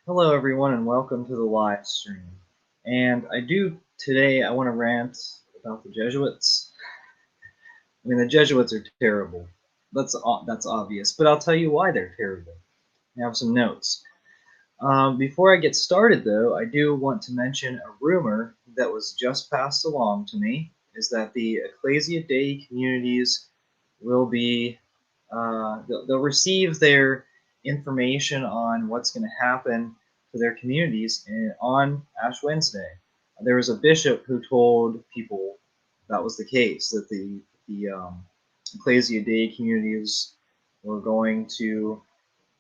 Hello, everyone, and welcome to the live stream. And I want to rant about the Jesuits. I mean, the Jesuits are terrible. That's obvious, but I'll tell you why they're terrible. I have some notes. Before I get started, though, I do want to mention a rumor that was just passed along to me is that the Ecclesia Dei communities will be they'll receive their information on what's going to happen to their communities on Ash Wednesday. There was a bishop who told people that was the case, that the Ecclesia Dei communities were going to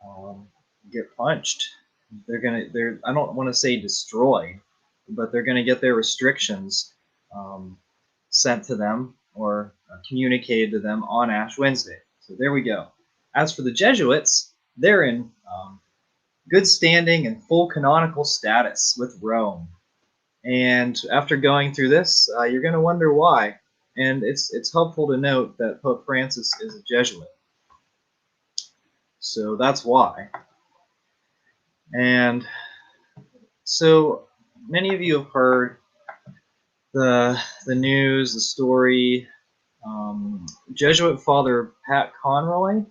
um, get punched. They're I don't want to say destroyed, but they're gonna get their restrictions um, sent to them or communicated to them on Ash Wednesday. So there we go. As for the Jesuits, they're in good standing and full canonical status with Rome. And after going through this, you're going to wonder why. And it's helpful to note that Pope Francis is a Jesuit, so that's why. And so many of you have heard the news, the story. Jesuit Father Pat Conroy,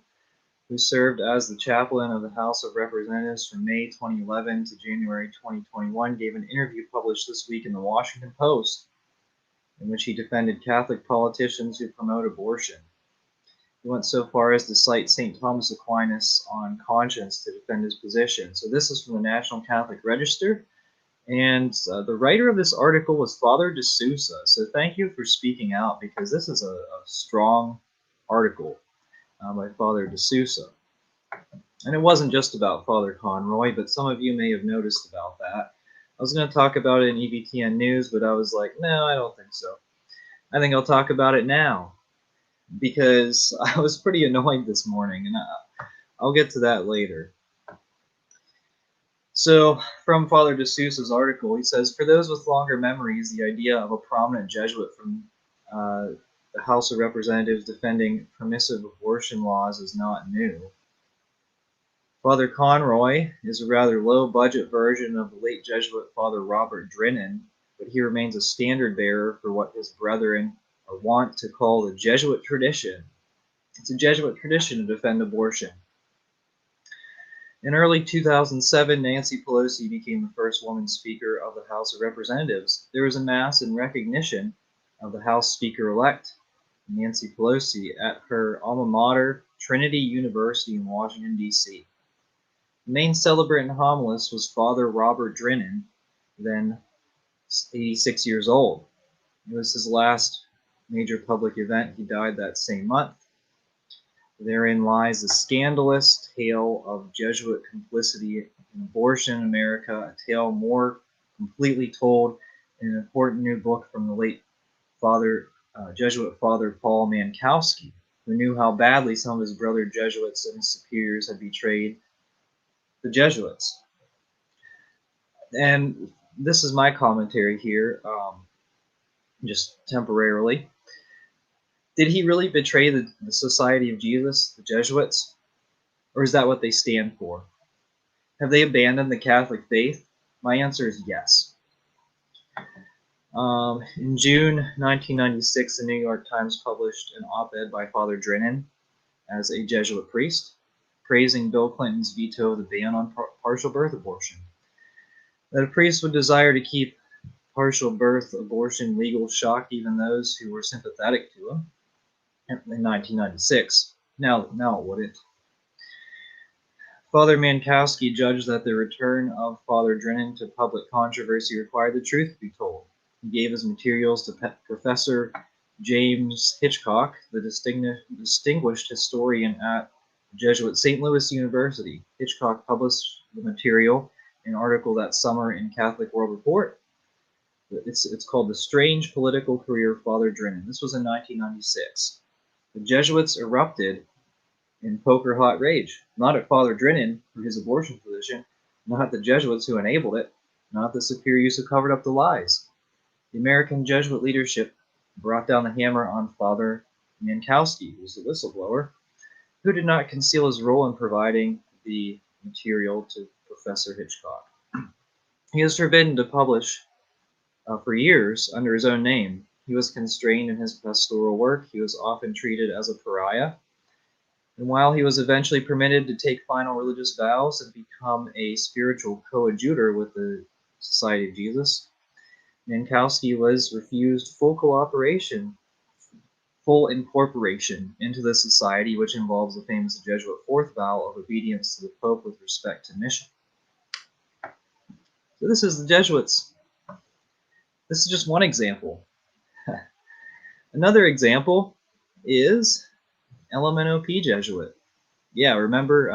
who served as the chaplain of the House of Representatives from May 2011 to January 2021, gave an interview published this week in the Washington Post in which he defended Catholic politicians who promote abortion. He went so far as to cite St. Thomas Aquinas on conscience to defend his position. So this is from the National Catholic Register. And the writer of this article was Father de Sousa. So thank you for speaking out, because this is a strong article by Father de Sousa. And it wasn't just about Father Conroy, but some of you may have noticed about that. I was going to talk about it in EBTN News, but I was like, no, I don't think so. I think I'll talk about it now, because I was pretty annoyed this morning, and I'll get to that later. So, from Father de Sousa's article, he says, for those with longer memories, the idea of a prominent Jesuit from the House of Representatives defending permissive abortion laws is not new. Father Conroy is a rather low-budget version of the late Jesuit Father Robert Drinnen, but he remains a standard bearer for what his brethren are wont to call the Jesuit tradition. It's a Jesuit tradition to defend abortion. In early 2007, Nancy Pelosi became the first woman Speaker of the House of Representatives. There was a mass in recognition of the House Speaker-elect, Nancy Pelosi, at her alma mater, Trinity University in Washington, D.C. The main celebrant and homilist was Father Robert Drinnen, then 86 years old. It was his last major public event. He died that same month. Therein lies the scandalous tale of Jesuit complicity in abortion in America, a tale more completely told in an important new book from the late Jesuit Father Paul Mankowski, who knew how badly some of his brother Jesuits and his superiors had betrayed the Jesuits. And this is my commentary here, just temporarily. Did he really betray the Society of Jesus, the Jesuits? Or is that what they stand for? Have they abandoned the Catholic faith? My answer is yes. In June 1996, the New York Times published an op-ed by Father Drinnen as a Jesuit priest, praising Bill Clinton's veto of the ban on partial birth abortion. That a priest would desire to keep partial birth abortion legal shocked even those who were sympathetic to him in 1996. Now it wouldn't. Father Mankowski judged that the return of Father Drinnen to public controversy required the truth to be told. He gave his materials to Professor James Hitchcock, the distinguished historian at Jesuit St. Louis University. Hitchcock published the material in an article that summer in Catholic World Report. It's called The Strange Political Career of Father Drinnen. This was in 1996. The Jesuits erupted in poker hot rage, not at Father Drinnen for his abortion position, not at the Jesuits who enabled it, not at the superiors who covered up the lies. The American Jesuit leadership brought down the hammer on Father Mankowski, who was the whistleblower, who did not conceal his role in providing the material to Professor Hitchcock. He was forbidden to publish for years under his own name. He was constrained in his pastoral work. He was often treated as a pariah. And while he was eventually permitted to take final religious vows and become a spiritual coadjutor with the Society of Jesus, Minkowski was refused full incorporation into the society, which involves the famous Jesuit fourth vow of obedience to the Pope with respect to mission. So this is the Jesuits. This is just one example. Another example is LMNOP Jesuit. Yeah, remember,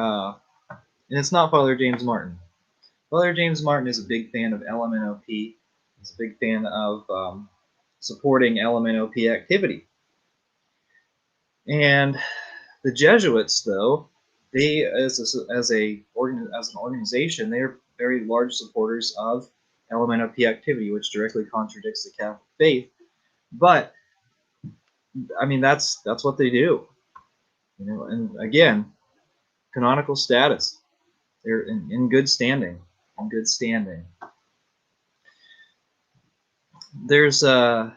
and it's not Father James Martin. Father James Martin is a big fan of LMNOP. He's a big fan of supporting LMNOP activity. And the Jesuits, though, they, as an organization, they're very large supporters of LMNOP activity, which directly contradicts the Catholic faith. But I mean, that's what they do, you know. And again, canonical status. They're in good standing. In good standing. There's an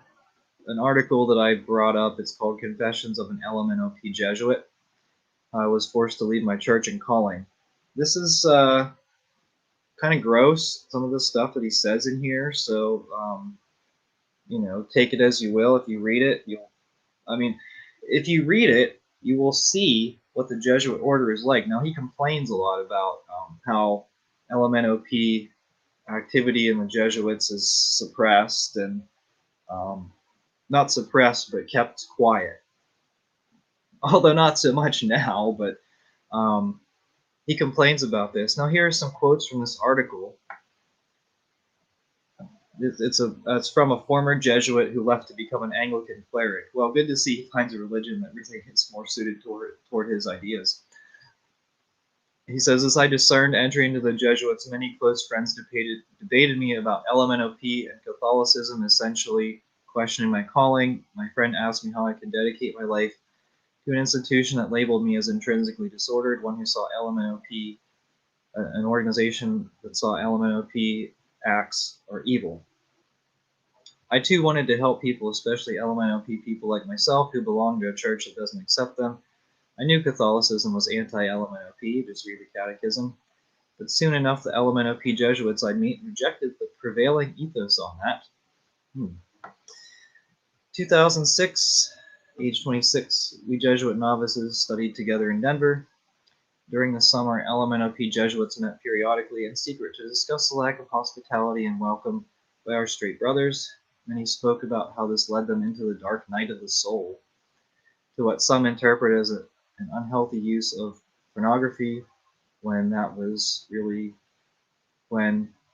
article that I brought up. It's called "Confessions of an LMNOP Jesuit." I was forced to leave my church and calling. This is kind of gross, some of the stuff that he says in here. So, you know, take it as you will. If you read it, if you read it, you will see what the Jesuit order is like. Now, he complains a lot about how LMNOP activity in the Jesuits is suppressed and not suppressed, but kept quiet. Although not so much now, but he complains about this. Now, here are some quotes from this article. It's from a former Jesuit who left to become an Anglican cleric. Well, good to see he finds a religion that really is more suited toward his ideas. He says, as I discerned entry into the Jesuits, many close friends debated me about LMNOP and Catholicism, essentially questioning my calling. My friend asked me how I could dedicate my life to an institution that labeled me as intrinsically disordered, one who saw LMNOP, an organization that saw LMNOP acts are evil. I too wanted to help people, especially LMNOP people like myself who belong to a church that doesn't accept them. I knew Catholicism was anti-LMNOP, just read the catechism, but soon enough the LMNOP Jesuits I'd meet rejected the prevailing ethos on that. 2006, age 26, we Jesuit novices studied together in Denver. During the summer, LMNOP Jesuits met periodically in secret to discuss the lack of hospitality and welcome by our straight brothers. Many spoke about how this led them into the dark night of the soul, to what some interpret as an unhealthy use of pornography, when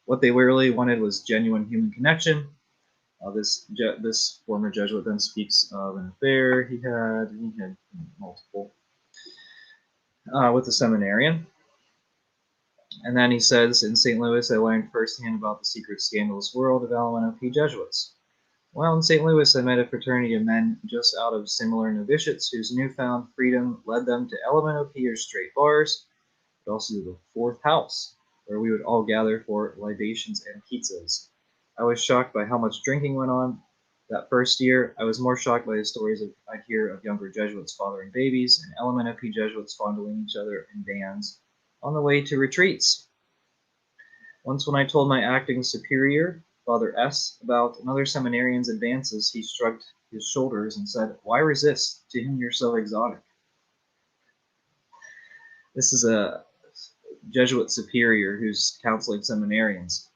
what they really wanted was genuine human connection. This former Jesuit then speaks of an affair he had multiple, with a seminarian. And then he says, in St. Louis, I learned firsthand about the secret scandalous world of LMNOP Jesuits. While in St. Louis, I met a fraternity of men just out of similar novitiates whose newfound freedom led them to LMNOP or straight bars, but also to the fourth house, where we would all gather for libations and pizzas. I was shocked by how much drinking went on. That first year, I was more shocked by the stories I'd hear of younger Jesuits fathering babies and LMNOP Jesuits fondling each other in bands on the way to retreats. Once when I told my acting superior, Father S., about another seminarian's advances, he shrugged his shoulders and said, "Why resist? To him you're so exotic." This is a Jesuit superior who's counseling seminarians.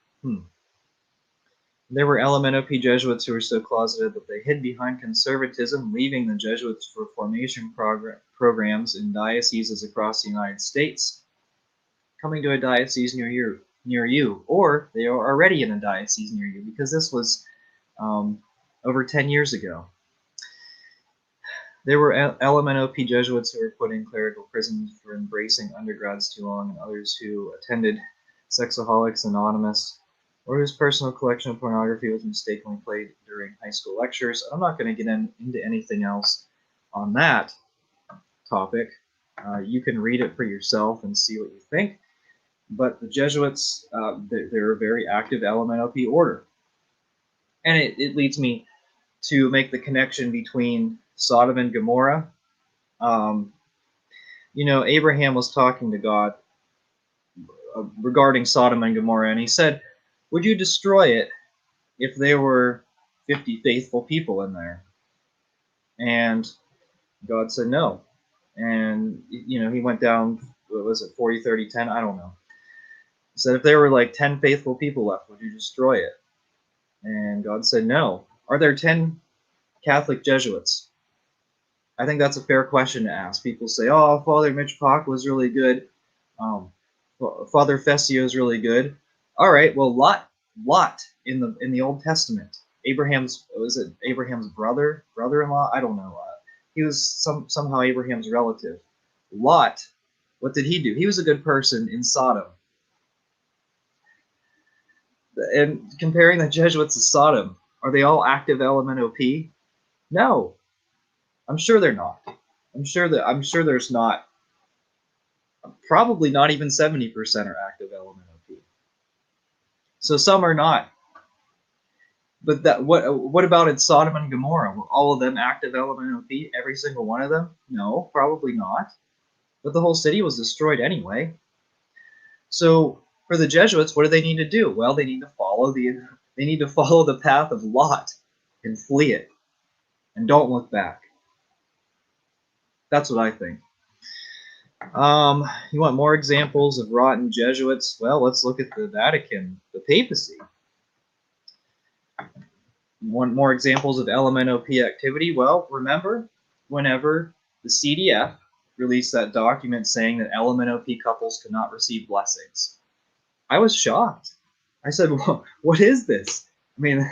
There were LMNOP Jesuits who were so closeted that they hid behind conservatism, leaving the Jesuits for formation programs in dioceses across the United States, coming to a diocese near you, or they are already in a diocese near you, because this was over 10 years ago. There were LMNOP Jesuits who were put in clerical prison for embracing undergrads too long, and others who attended Sexaholics Anonymous, or whose personal collection of pornography was mistakenly played during high school lectures. I'm not going to get into anything else on that topic. You can read it for yourself and see what you think. But the Jesuits, they're a very active LMNOP order. And it leads me to make the connection between Sodom and Gomorrah. Abraham was talking to God regarding Sodom and Gomorrah, and he said, would you destroy it if there were 50 faithful people in there? And God said no. And, he went down, what was it, 40, 30, 10? I don't know. He said, if there were like 10 faithful people left, would you destroy it? And God said no. Are there 10 Catholic Jesuits? I think that's a fair question to ask. People say, oh, Father Mitch Pock was really good. Father Fessio is really good. All right, well, Lot in the Old Testament, Abraham's brother-in-law? I don't know. He was somehow Abraham's relative. Lot, what did he do? He was a good person in Sodom. And comparing the Jesuits to Sodom, are they all active LMNOP? No, I'm sure they're not. I'm sure there's not. Probably not even 70% are active LMNOP. So some are not. But what about in Sodom and Gomorrah? Were all of them active LMNOP? Every single one of them? No, probably not. But the whole city was destroyed anyway. So for the Jesuits, what do they need to do? Well, they need to follow the path of Lot and flee it, and don't look back. That's what I think. You want more examples of rotten Jesuits? Well, let's look at the Vatican, the papacy. You want more examples of LMNOP activity? Well, remember whenever the CDF released that document saying that LMNOP couples could not receive blessings, I was shocked. I said, well, what is this? I mean,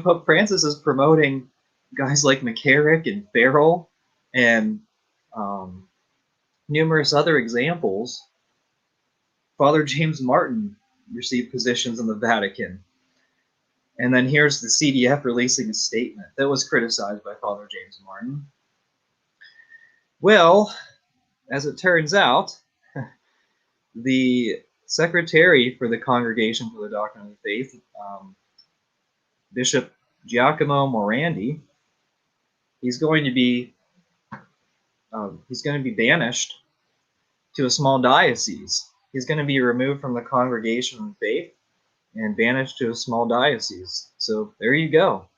Pope Francis is promoting guys like McCarrick and Farrell and numerous other examples. Father James Martin received positions in the Vatican. And then here's the CDF releasing a statement that was criticized by Father James Martin. Well, as it turns out, the secretary for the Congregation for the Doctrine of the Faith, Bishop Giacomo Morandi, he's going to be banished to a small diocese. He's going to be removed from the Congregation of the Faith and banished to a small diocese. So there you go.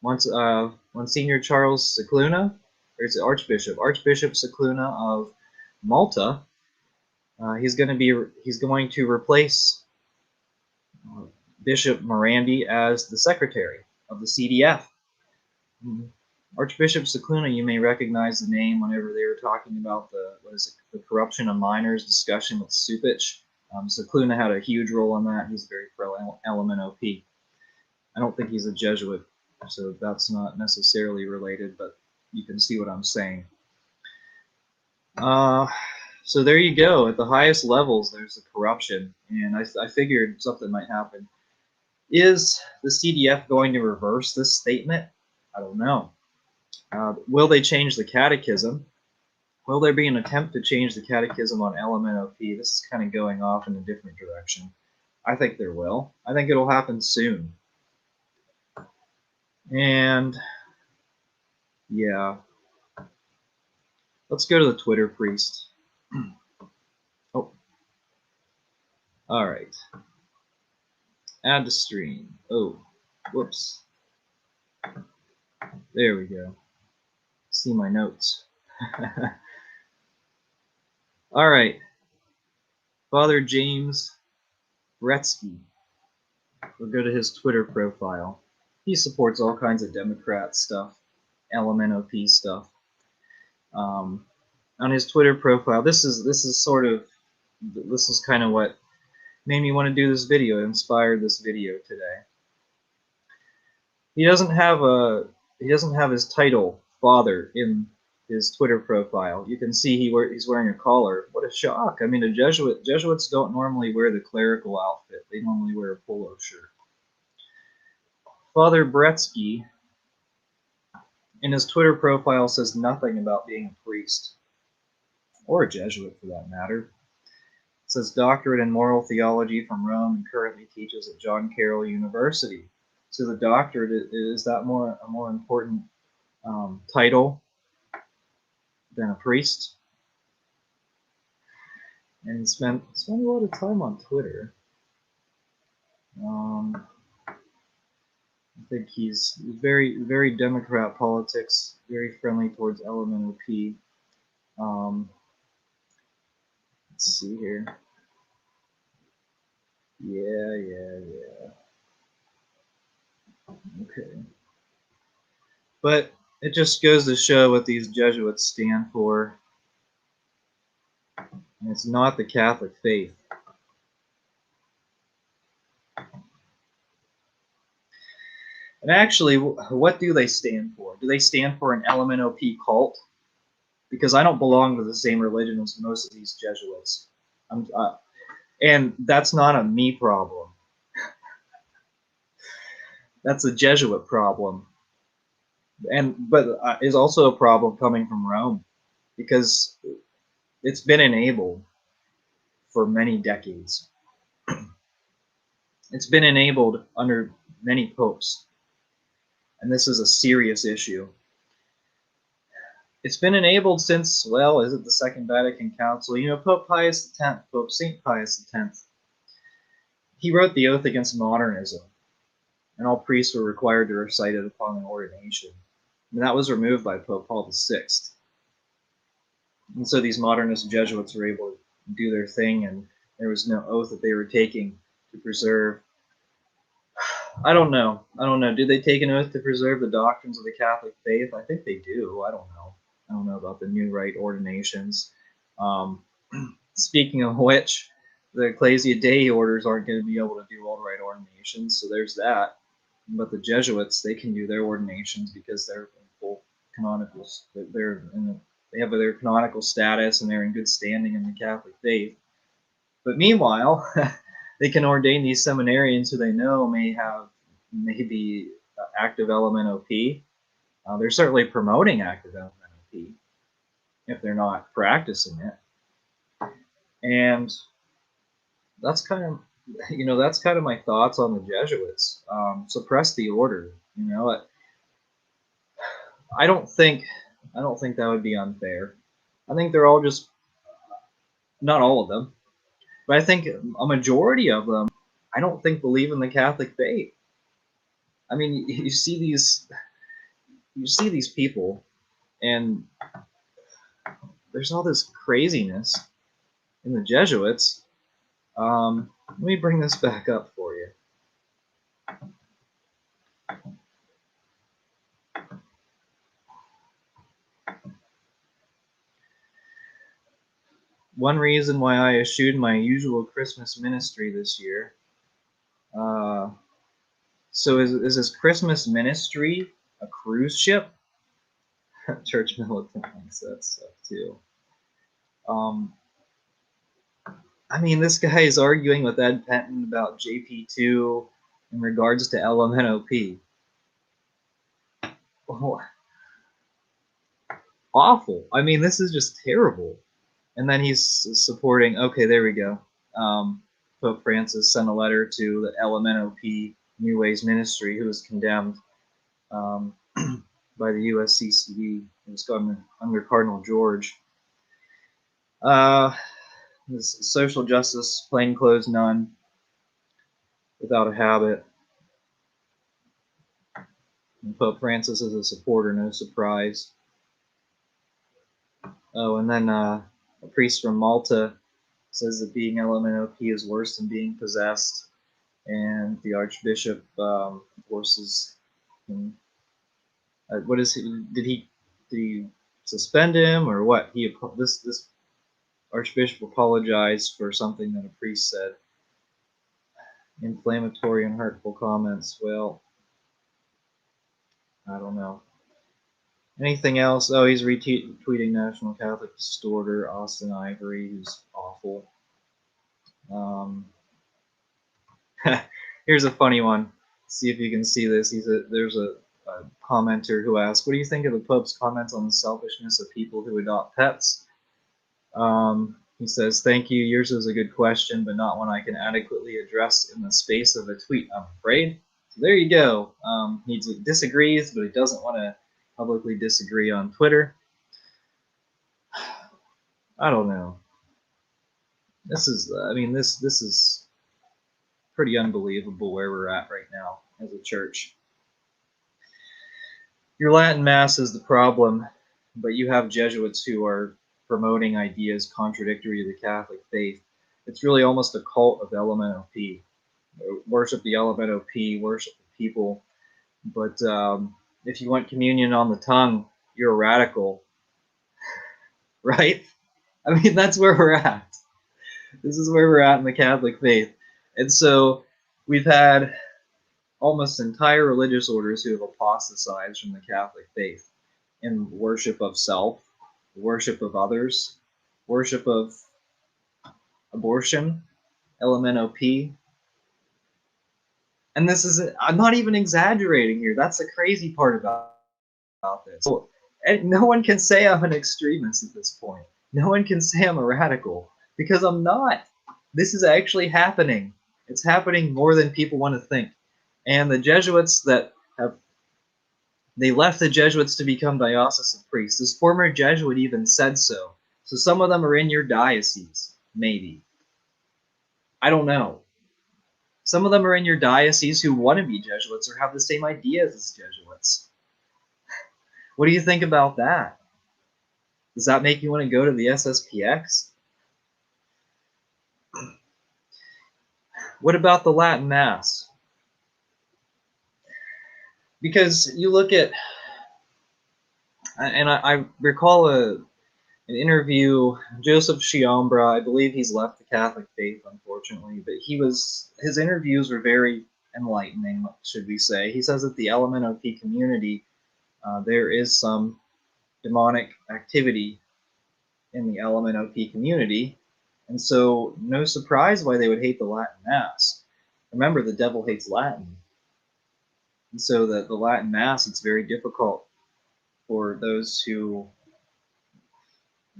Monsignor Charles Scicluna, or it's Archbishop Scicluna of Malta. He's going to replace Bishop Morandi as the secretary of the CDF. Archbishop Scicluna, you may recognize the name whenever they were talking about the corruption of minors discussion with Supich. Scicluna had a huge role in that. He's very pro LMNOP. I don't think he's a Jesuit, so that's not necessarily related, but you can see what I'm saying. So there you go. At the highest levels, there's the corruption, and I figured something might happen. Is the CDF going to reverse this statement? I don't know. Will they change the catechism? Will there be an attempt to change the catechism on LMNOP? This is kind of going off in a different direction. I think there will. I think it'll happen soon. And yeah, let's go to the Twitter priest. Oh, all right. Add to stream. Oh, whoops. There we go. See my notes. All right. Father James Bretsky. We'll go to his Twitter profile. He supports all kinds of Democrat stuff, LMNOP stuff. On his Twitter profile, this is kind of what made me want to do this video, inspired this video today. He doesn't have his title Father in his Twitter profile. You can see he's wearing a collar. What a shock! I mean, Jesuits don't normally wear the clerical outfit. They normally wear a polo shirt. Father Bretsky, in his Twitter profile, says nothing about being a priest, or a Jesuit for that matter. says doctorate in moral theology from Rome and currently teaches at John Carroll University. So the doctorate, is that a more important title than a priest? And he spent a lot of time on Twitter. I think he's very, very Democrat politics, very friendly towards LMNOP. Let's see here. Yeah. Okay. But it just goes to show what these Jesuits stand for. And it's not the Catholic faith. And actually, what do they stand for? Do they stand for an LMNOP cult? Because I don't belong to the same religion as most of these Jesuits. And that's not a me problem. That's a Jesuit problem. But is also a problem coming from Rome, because it's been enabled for many decades. It's been enabled under many popes, and this is a serious issue. It's been enabled since, well, is it the Second Vatican Council? You know, Pope Pius X, Pope St. Pius X, he wrote the Oath Against Modernism, and all priests were required to recite it upon their ordination. And that was removed by Pope Paul VI. And so these modernist Jesuits were able to do their thing, and there was no oath that they were taking to preserve. I don't know. Do they take an oath to preserve the doctrines of the Catholic faith? I think they do. I don't know about the new rite ordinations. Speaking of which, the Ecclesia Dei orders aren't going to be able to do all rite ordinations, so there's that. But the Jesuits, they can do their ordinations because they're in full canonical. They have their canonical status, and they're in good standing in the Catholic faith. But meanwhile, they can ordain these seminarians who they know may be active LMNOP. They're certainly promoting active LMNOP if they're not practicing it. And that's kind of my thoughts on the Jesuits. Suppress the order. I don't think that would be unfair. I think they're all just, not all of them, but I think a majority of them, I don't think believe in the Catholic faith. I mean, you see these people, and there's all this craziness in the Jesuits. Let me bring this back up for you. One reason why I eschewed my usual Christmas ministry this year. So is this Christmas ministry a cruise ship? Church militant likes that stuff too. I mean, this guy is arguing with Ed Penton about JP2 in regards to LMNOP. Oh, awful. I mean, this is just terrible. And then he's supporting, okay, there we go. Pope Francis sent a letter to the LMNOP New Ways Ministry, who was condemned by the USCCB. It was under Cardinal George. This social justice, plainclothes nun, without a habit. And Pope Francis is a supporter, no surprise. Oh, and then a priest from Malta says that being LMNOP is worse than being possessed, and the Archbishop forces him. What is he? Did he suspend him or what? This Archbishop apologized for something that a priest said. Inflammatory and hurtful comments. Well, I don't know. Anything else? Oh, he's retweeting National Catholic Distorter, Austin Ivory, who's awful. Here's a funny one. See if you can see this. There's a commenter who asked, "What do you think of the Pope's comments on the selfishness of people who adopt pets?" He says, "Thank you. Yours is a good question, but not one I can adequately address in the space of a tweet, I'm afraid." So there you go. He disagrees, but he doesn't want to publicly disagree on Twitter. I don't know. This is, this is pretty unbelievable where we're at right now as a church. Your Latin Mass is the problem, but you have Jesuits who are promoting ideas contradictory to the Catholic faith. It's really almost a cult of LMNOP. Worship the LMNOP, worship the people. But if you want communion on the tongue, you're a radical, right? I mean, that's where we're at. This is where we're at in the Catholic faith. And so we've had almost entire religious orders who have apostatized from the Catholic faith in worship of self, worship of others, worship of abortion, LMNOP. And this is, I'm not even exaggerating here. That's the crazy part about this. And no one can say I'm an extremist at this point. No one can say I'm a radical, because I'm not. This is actually happening. It's happening more than people want to think. And the Jesuits they left the Jesuits to become diocesan priests. This former Jesuit even said so. So some of them are in your diocese, maybe. I don't know. Some of them are in your diocese who want to be Jesuits or have the same ideas as Jesuits. What do you think about that? Does that make you want to go to the SSPX? What about the Latin Mass? Because you look at, and I recall an interview, Joseph Chiambra, I believe he's left the Catholic faith, unfortunately, but his interviews were very enlightening, should we say. He says that the LMNOP community, there is some demonic activity in the LMNOP community, and so no surprise why they would hate the Latin Mass. Remember, the devil hates Latin. And so the Latin Mass, it's very difficult for those who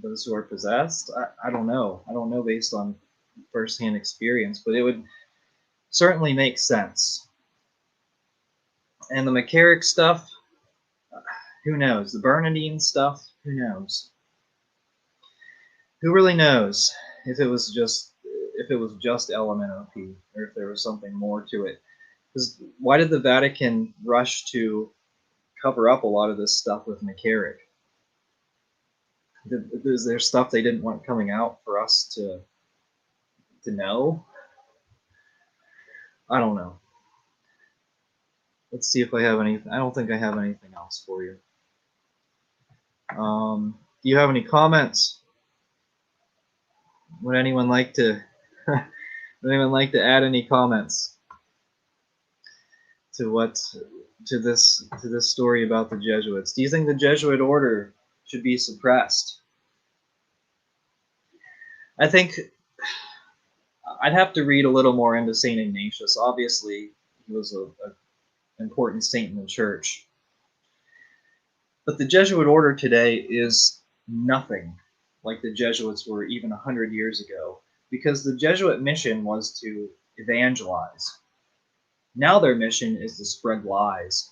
are possessed. I don't know. I don't know based on firsthand experience, but it would certainly make sense. And the McCarrick stuff, who knows? The Bernardine stuff, who knows? Who really knows if it was just LMNOP or if there was something more to it? Because why did the Vatican rush to cover up a lot of this stuff with McCarrick? Is there stuff they didn't want coming out for us to know? I don't know. Let's see if I have anything. I don't think I have anything else for you. Do you have any comments? Would anyone like to add any comments to this story about the Jesuits? Do you think the Jesuit order should be suppressed? I think I'd have to read a little more into St. Ignatius. Obviously, he was an important saint in the church. But the Jesuit order today is nothing like the Jesuits were even 100 years ago, because the Jesuit mission was to evangelize. Now their mission is to spread lies.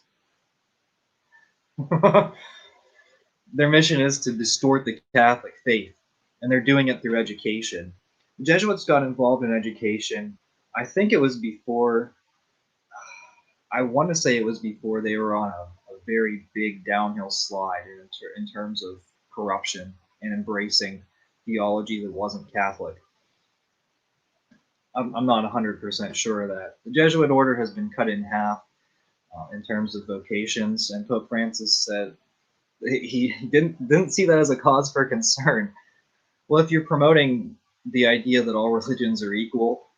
Their mission is to distort the Catholic faith, and they're doing it through education. The Jesuits got involved in education, I think it was before, I want to say it was before they were on a very big downhill slide in terms of corruption and embracing theology that wasn't Catholic. I'm not 100% sure of that. The Jesuit order has been cut in half in terms of vocations, and Pope Francis said he didn't see that as a cause for concern. Well, if you're promoting the idea that all religions are equal,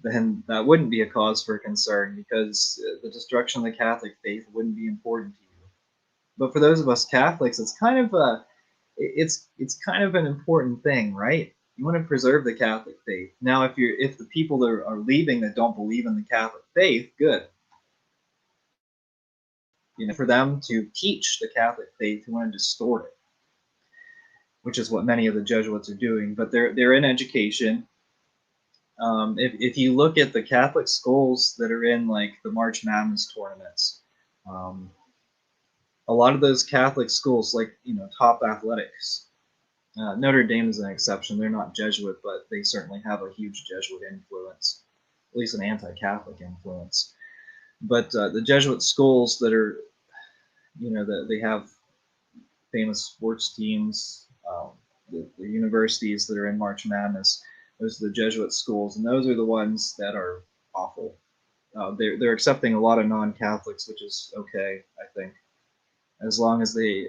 then that wouldn't be a cause for concern, because the destruction of the Catholic faith wouldn't be important to you. But for those of us Catholics, it's kind of an important thing, right? You want to preserve the Catholic faith. Now, if the people that are leaving that don't believe in the Catholic faith, good. For them to teach the Catholic faith, you want to distort it. which is what many of the Jesuits are doing. But they're in education. If you look at the Catholic schools that are in like the March Madness tournaments, um, a lot of those Catholic schools, like top athletics. Notre Dame is an exception. They're not Jesuit, but they certainly have a huge Jesuit influence, at least an anti-Catholic influence. But the Jesuit schools that are, that they have famous sports teams, the universities that are in March Madness, those are the Jesuit schools, and those are the ones that are awful. They're accepting a lot of non-Catholics, which is okay, I think, as long as they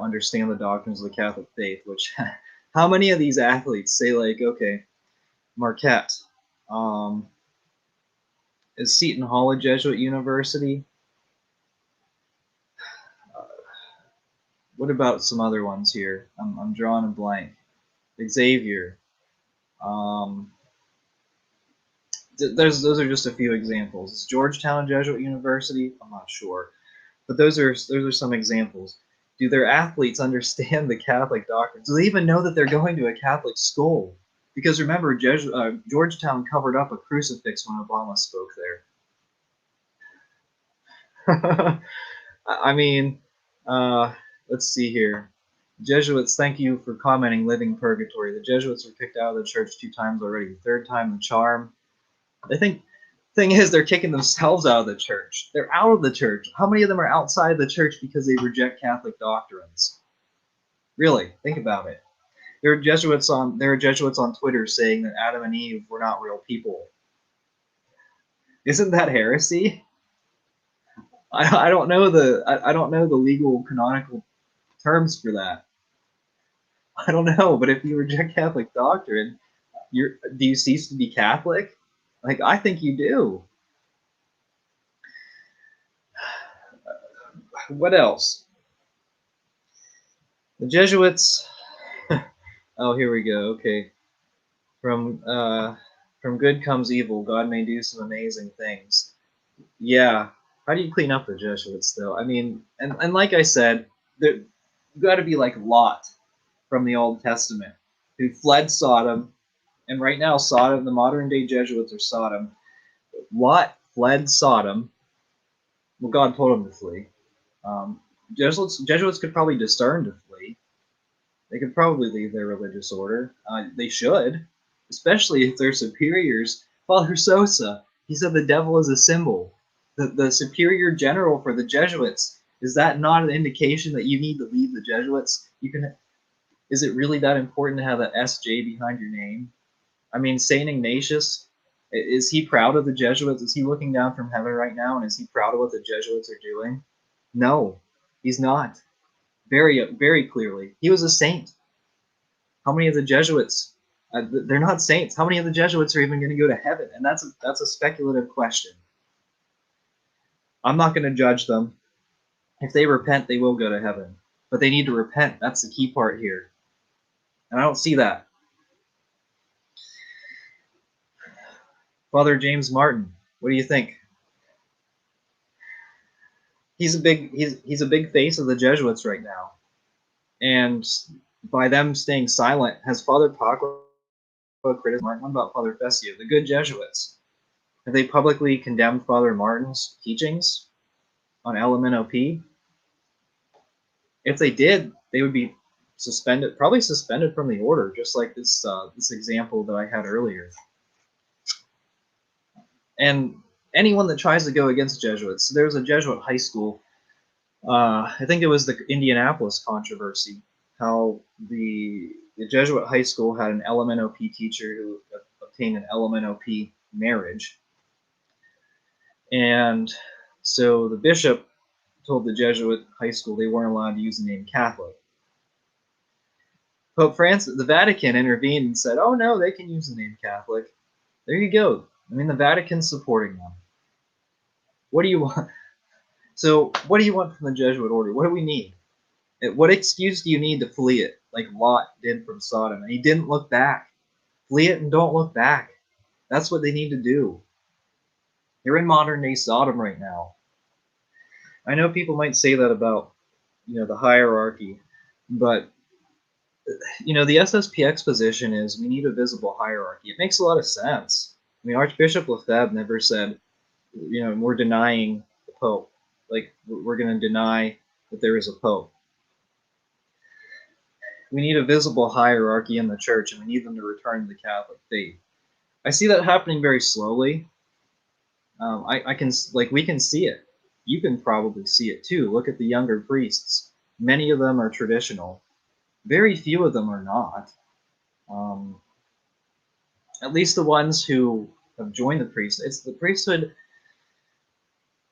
understand the doctrines of the Catholic faith. Which, how many of these athletes say like, okay, Marquette, is Seton Hall a Jesuit university? What about some other ones here? I'm drawing a blank. Xavier. Um, those are just a few examples. Is Georgetown Jesuit University? I'm not sure, but those are some examples. Do their athletes understand the Catholic doctrine? Do they even know that they're going to a Catholic school? Because remember, Georgetown covered up a crucifix when Obama spoke there. I mean, let's see here. Jesuits, thank you for commenting. Living Purgatory. The Jesuits were kicked out of the church 2 times already. The 3rd time, the charm. I think the thing is, they're kicking themselves out of the church. They're out of the church. How many of them are outside the church because they reject Catholic doctrines? Really, think about it. There are Jesuits on Twitter saying that Adam and Eve were not real people. Isn't that heresy? I don't know the legal canonical terms for that. I don't know, but if you reject Catholic doctrine, do you cease to be Catholic? Like, I think you do. What else? The Jesuits. Oh, here we go. Okay, from good comes evil. God may do some amazing things. Yeah. How do you clean up the Jesuits, though? I mean, and like I said, you got to be like Lot from the Old Testament, who fled Sodom, and right now Sodom, the modern day Jesuits are Sodom. Lot fled Sodom. Well, God told him to flee. Jesuits could probably discern to flee. They could probably leave their religious order. They should, especially if their superiors. Father Sosa, he said the devil is a symbol. The superior general for the Jesuits, is that not an indication that you need to leave the Jesuits? Is it really that important to have an SJ behind your name? I mean, Saint Ignatius, is he proud of the Jesuits? Is he looking down from heaven right now, and is he proud of what the Jesuits are doing? No, he's not. Very, very clearly, he was a saint. How many of the Jesuits? They're not saints. How many of the Jesuits are even going to go to heaven? And that's a speculative question. I'm not going to judge them. If they repent, they will go to heaven. But they need to repent. That's the key part here. And I don't see that. Father James Martin, what do you think? He's a big face of the Jesuits right now. And by them staying silent, has Father Pacqua criticized Martin? What about Father Fessio, the good Jesuits? Have they publicly condemned Father Martin's teachings on LMNOP? If they did, they would be probably suspended from the order, just like this example that I had earlier. And anyone that tries to go against Jesuits, there was a Jesuit high school. I think it was the Indianapolis controversy, how the Jesuit high school had an LMNOP teacher who obtained an LMNOP marriage. And so the bishop told the Jesuit high school they weren't allowed to use the name Catholic. Pope Francis, the Vatican intervened and said, oh no, they can use the name Catholic. There you go. I mean, the Vatican's supporting them. What do you want? So what do you want from the Jesuit order? What do we need? What excuse do you need to flee it, like Lot did from Sodom? And he didn't look back. Flee it and don't look back. That's what they need to do. They're in modern day Sodom right now. I know people might say that about, the hierarchy, but The SSPX position is we need a visible hierarchy. It makes a lot of sense. I mean, Archbishop Lefebvre never said, we're denying the Pope. Like, we're going to deny that there is a Pope. We need a visible hierarchy in the church, and we need them to return to the Catholic faith. I see that happening very slowly. We can see it. You can probably see it too. Look at the younger priests. Many of them are traditional. Very few of them are not. At least the ones who have joined the priesthood. It's the priesthood.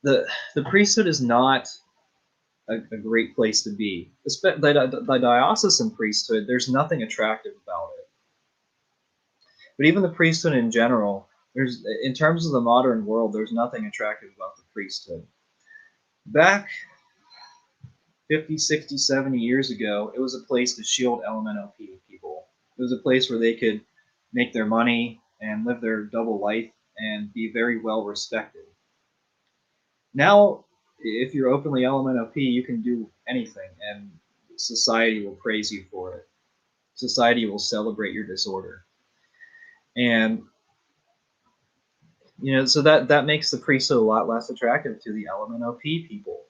The priesthood is not a great place to be. The diocesan priesthood, there's nothing attractive about it. But even the priesthood in general, in terms of the modern world, there's nothing attractive about the priesthood. Back 50, 60, 70 years ago, it was a place to shield LMNOP people. It was a place where they could make their money and live their double life and be very well respected. Now, if you're openly LMNOP, you can do anything, and society will praise you for it. Society will celebrate your disorder. And, so that makes the priesthood a lot less attractive to the LMNOP people.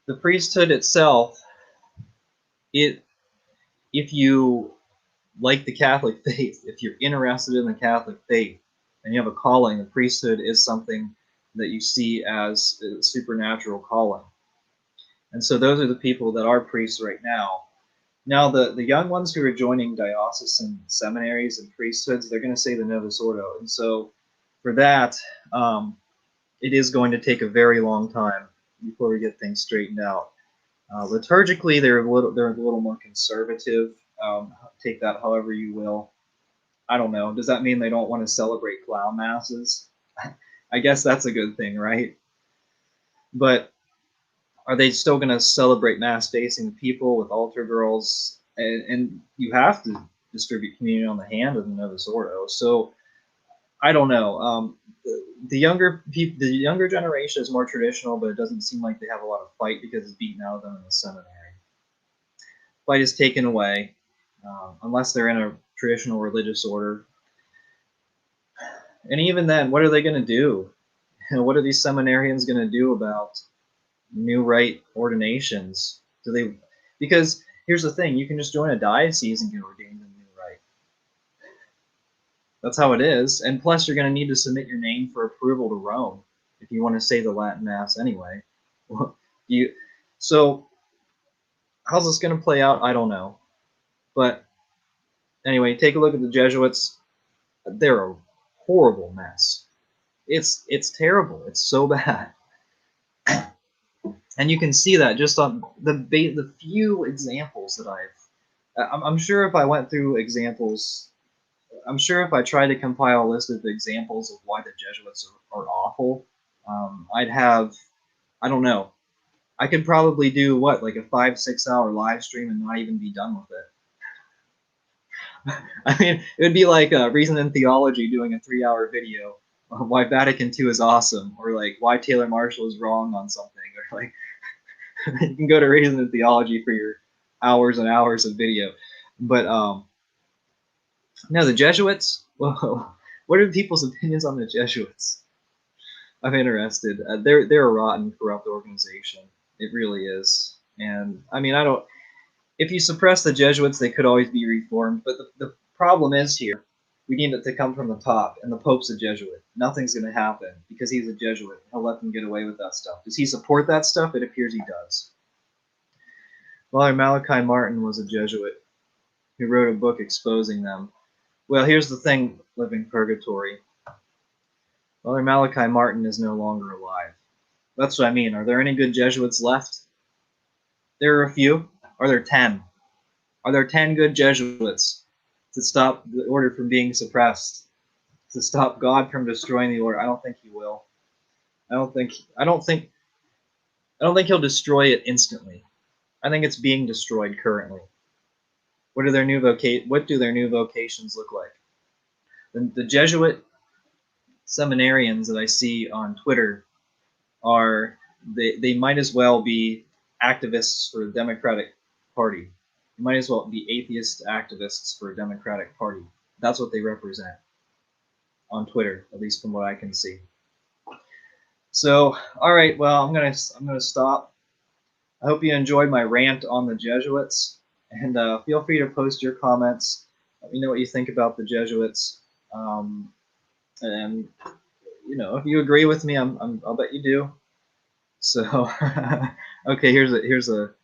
The priesthood itself, if you like the Catholic faith, if you're interested in the Catholic faith, and you have a calling, the priesthood is something that you see as a supernatural calling. And so those are the people that are priests right now. Now, the young ones who are joining diocesan seminaries and priesthoods, they're going to say the Novus Ordo. And so for that, it is going to take a very long time before we get things straightened out. Liturgically, they're a little more conservative. Take that however you will. I don't know. Does that mean they don't want to celebrate clown masses? I guess that's a good thing, right? But are they still going to celebrate mass facing the people with altar girls? And you have to distribute communion on the hand of the Novus Ordo. So I don't know. The younger generation is more traditional, but it doesn't seem like they have a lot of fight because it's beaten out of them in the seminary. Fight is taken away, unless they're in a traditional religious order. And even then, what are they going to do? What are these seminarians going to do about new rite ordinations? Because here's the thing, you can just join a diocese and get ordained in new rite. That's how it is. And plus, you're going to need to submit your name for approval to Rome if you want to say the Latin Mass anyway. So how's this going to play out? I don't know. But anyway, take a look at the Jesuits. They're a horrible mess. It's terrible. It's so bad. And you can see that just on the few examples that I'm sure if I went through examples, I'm sure if I tried to compile a list of examples of why the Jesuits are awful, I'd have, I don't know, I could probably do like a 5-6 hour live stream and not even be done with it. I mean, it would be like Reason and Theology doing a 3-hour video on why Vatican II is awesome, or like why Taylor Marshall is wrong on something, or like you can go to Reason and Theology for your hours and hours of video. But no, the Jesuits. Whoa, what are people's opinions on the Jesuits? I'm interested. They're a rotten, corrupt organization. It really is. And I mean, I don't. If you suppress the Jesuits, they could always be reformed. But the problem is here, we need it to come from the top, and the Pope's a Jesuit. Nothing's going to happen because he's a Jesuit. He'll let them get away with that stuff. Does he support that stuff? It appears he does. Father Malachi Martin was a Jesuit who wrote a book exposing them. Well, here's the thing, Living Purgatory. Father Malachi Martin is no longer alive. That's what I mean. Are there any good Jesuits left? There are a few. Are there 10? Are there 10 good Jesuits to stop the order from being suppressed? To stop God from destroying the order? I don't think he will. I don't think he'll destroy it instantly. I think it's being destroyed currently. What do their new vocations look like? The Jesuit seminarians that I see on Twitter they might as well be activists for democratic Party. You might as well be atheist activists for a Democratic Party. That's what they represent on Twitter, at least from what I can see. So, all right, well, I'm gonna stop. I hope you enjoyed my rant on the Jesuits, and feel free to post your comments. Let me know what you think about the Jesuits, and if you agree with me, I'll bet you do. So, okay, here's the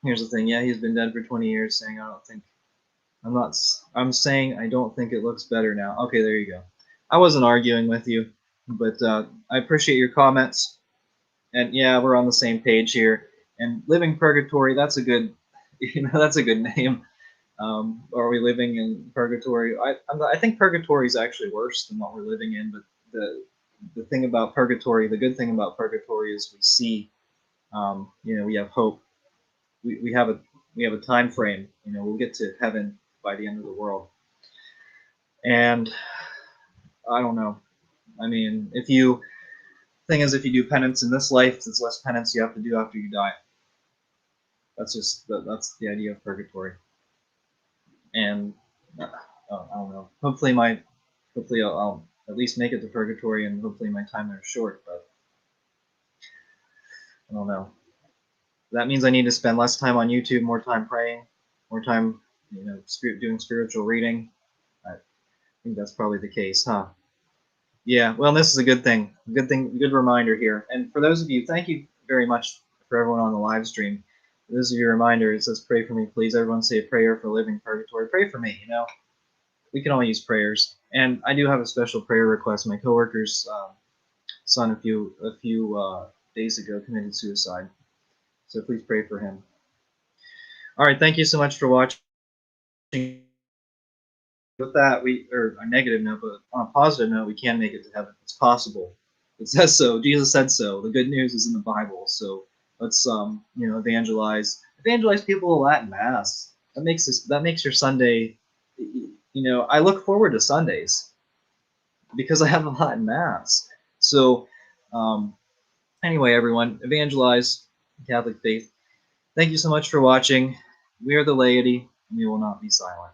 thing. Yeah, he's been dead for 20 years, saying I'm saying I don't think it looks better now. Okay, there you go. I wasn't arguing with you, but I appreciate your comments. And yeah, we're on the same page here. And living purgatory, that's a good, that's a good name. Are we living in purgatory? I think purgatory is actually worse than what we're living in. But the thing about purgatory, the good thing about purgatory is we see, we have hope. We have a time frame. We'll get to heaven by the end of the world. And I don't know. I mean, if you do penance in this life, there's less penance you have to do after you die. That's the idea of purgatory. And I don't know. Hopefully I'll at least make it to purgatory, and hopefully my time there is short. But I don't know. That means I need to spend less time on YouTube, more time praying, more time, doing spiritual reading. I think that's probably the case, huh? Yeah, well, this is a good thing. Good reminder here. And for those of you, thank you very much for everyone on the live stream. This is your reminder. It says, pray for me, please. Everyone say a prayer for living purgatory. Pray for me, We can all use prayers. And I do have a special prayer request. My coworker's son a few days ago committed suicide. So please pray for him. All right, thank you so much for watching. With that, or a negative note, but on a positive note, we can make it to heaven. It's possible. It says so. Jesus said so. The good news is in the Bible. So let's evangelize people to Latin Mass. That makes your Sunday. I look forward to Sundays because I have a Latin Mass. So anyway, everyone, evangelize the Catholic faith. Thank you so much for watching. We are the laity, and we will not be silent.